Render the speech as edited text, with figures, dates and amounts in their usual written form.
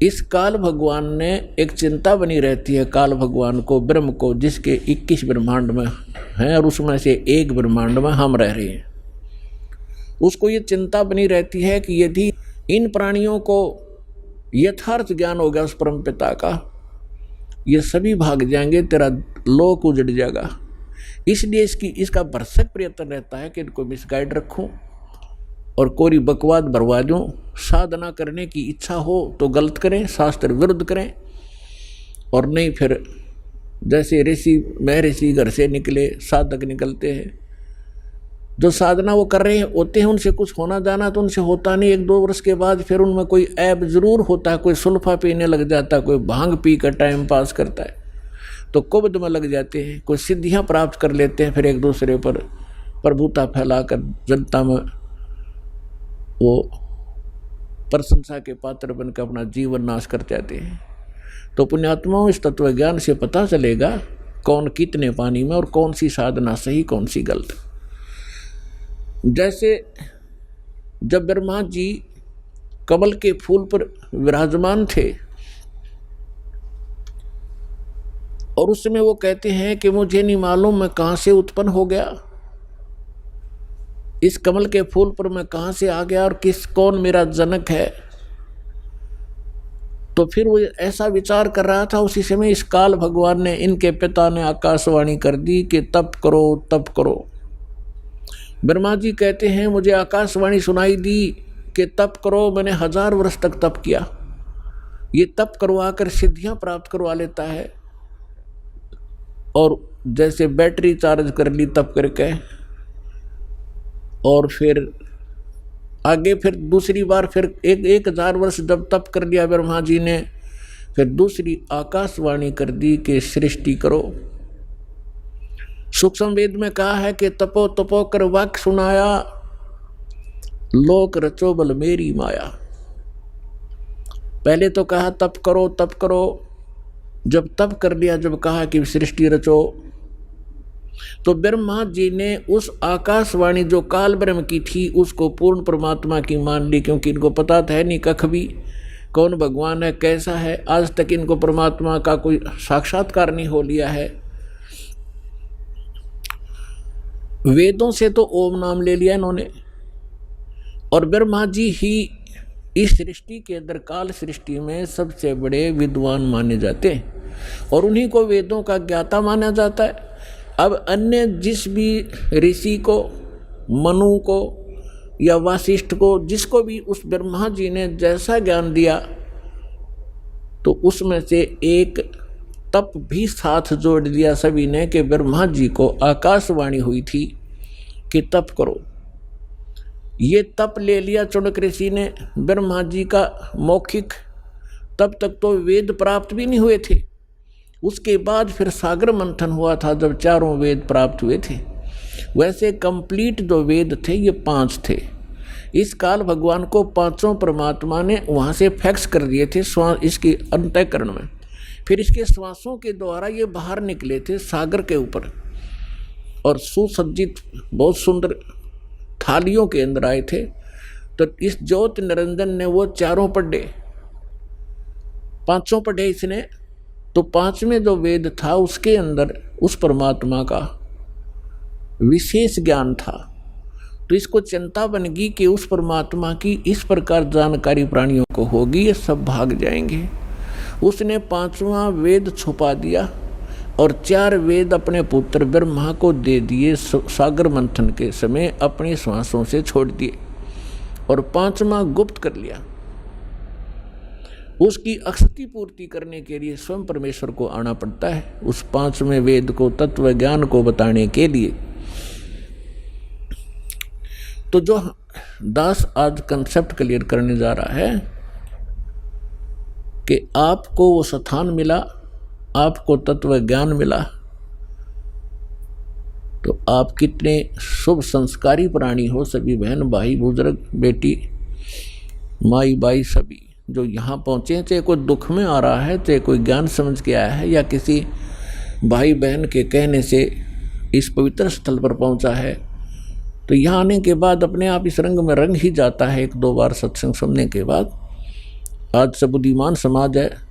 इस काल भगवान ने एक चिंता बनी रहती है काल भगवान को, ब्रह्म को, जिसके 21 ब्रह्मांड में हैं और उसमें से एक ब्रह्मांड में हम रह रहे हैं। उसको ये चिंता बनी रहती है कि यदि इन प्राणियों को यथार्थ ज्ञान हो गया उस परम पिता का, ये सभी भाग जाएंगे, तेरा लोक उजड़ जाएगा। इसलिए इसका भरसक प्रयत्न रहता है कि इनको मिसगाइड रखूं और कोरी बकवाद भरवा दूं। साधना करने की इच्छा हो तो गलत करें, शास्त्र विरुद्ध करें, और नहीं फिर जैसे ऋषि महर्षि घर से निकले साधक निकलते हैं, जो साधना वो कर रहे होते हैं उनसे कुछ होना जाना तो उनसे होता नहीं। 1-2 वर्ष के बाद फिर उनमें कोई ऐब जरूर होता है, कोई सुल्फा पीने लग जाता है, कोई भांग पी कर टाइम पास करता है तो कुबद में लग जाते हैं, कोई सिद्धियां प्राप्त कर लेते हैं, फिर एक दूसरे पर प्रभुता फैलाकर जनता में वो प्रशंसा के पात्र बनकर अपना जीवन नाश कर जाते हैं। तो पुण्यात्माओं, इस तत्व ज्ञान से पता चलेगा कौन कितने पानी में और कौन सी साधना सही कौन सी गलत। जैसे जब ब्रह्मा जी कमल के फूल पर विराजमान थे और उस समय वो कहते हैं कि मुझे नहीं मालूम मैं कहाँ से उत्पन्न हो गया, इस कमल के फूल पर मैं कहाँ से आ गया और कौन मेरा जनक है। तो फिर वो ऐसा विचार कर रहा था, उसी समय इस काल भगवान ने, इनके पिता ने आकाशवाणी कर दी कि तप करो तप करो। ब्रह्मा जी कहते हैं मुझे आकाशवाणी सुनाई दी कि तप करो, मैंने 1000 वर्ष तक तप किया। ये तप करवा कर सिद्धियां प्राप्त करवा लेता है, और जैसे बैटरी चार्ज कर ली तप करके, और फिर आगे फिर दूसरी बार फिर 1000 वर्ष जब तप कर लिया ब्रह्मा जी ने, फिर दूसरी आकाशवाणी कर दी कि सृष्टि करो। सूक्ष्म वेद में कहा है कि तपो तपो कर वाक्य सुनाया, लोक रचो बल मेरी माया। पहले तो कहा तप करो तप करो, जब तप कर लिया, जब कहा कि सृष्टि रचो, तो ब्रह्मा जी ने उस आकाशवाणी जो काल ब्रह्म की थी उसको पूर्ण परमात्मा की मान ली, क्योंकि इनको पता था नहीं कख भी कौन भगवान है, कैसा है। आज तक इनको परमात्मा का कोई साक्षात्कार नहीं हो लिया है। वेदों से तो ओम नाम ले लिया इन्होंने, और ब्रह्मा जी ही इस सृष्टि के अंदर काल सृष्टि में सबसे बड़े विद्वान माने जाते हैं, और उन्हीं को वेदों का ज्ञाता माना जाता है। अब अन्य जिस भी ऋषि को, मनु को या वासिष्ठ को, जिसको भी उस ब्रह्मा जी ने जैसा ज्ञान दिया, तो उसमें से एक तप भी साथ जोड़ दिया सभी ने कि ब्रह्मा जी को आकाशवाणी हुई थी कि तप करो। ये तप ले लिया चौड़क ऋषि ने ब्रह्मा जी का मौखिक, तब तक तो वेद प्राप्त भी नहीं हुए थे। उसके बाद फिर सागर मंथन हुआ था जब 4 वेद प्राप्त हुए थे। वैसे कंप्लीट जो वेद थे ये 5 थे। इस काल भगवान को 5 परमात्मा ने वहाँ से फैक्स कर दिए थे इसके अंतःकरण में। फिर इसके श्वासों के द्वारा ये बाहर निकले थे सागर के ऊपर, और सुसज्जित बहुत सुंदर थालियों के अंदर आए थे। तो इस ज्योत निरंजन ने वो 4 पढ़े, 5 पढ़े इसने, तो 5वें जो वेद था उसके अंदर उस परमात्मा का विशेष ज्ञान था। तो इसको चिंता बन गई कि उस परमात्मा की इस प्रकार जानकारी प्राणियों को होगी, ये सब भाग जाएंगे। उसने 5वां वेद छुपा दिया और 4 वेद अपने पुत्र ब्रह्मा को दे दिए, सागर मंथन के समय अपनी श्वासों से छोड़ दिए, और 5वां गुप्त कर लिया। उसकी अक्षति पूर्ति करने के लिए स्वयं परमेश्वर को आना पड़ता है, उस 5वें वेद को, तत्व ज्ञान को बताने के लिए। तो जो दास आज कंसेप्ट क्लियर करने जा रहा है कि आपको वो स्थान मिला, आपको तत्व ज्ञान मिला, तो आप कितने शुभ संस्कारी प्राणी हो। सभी बहन भाई बुजुर्ग बेटी माई बाई सभी जो यहाँ पहुँचे, चाहे कोई दुख में आ रहा है, चाहे कोई ज्ञान समझ के आया है, या किसी भाई बहन के कहने से इस पवित्र स्थल पर पहुँचा है, तो यहाँ आने के बाद अपने आप इस रंग में रंग ही जाता है 1-2 बार सत्संग सुनने के बाद। आज सब बुद्धिमान समाज है,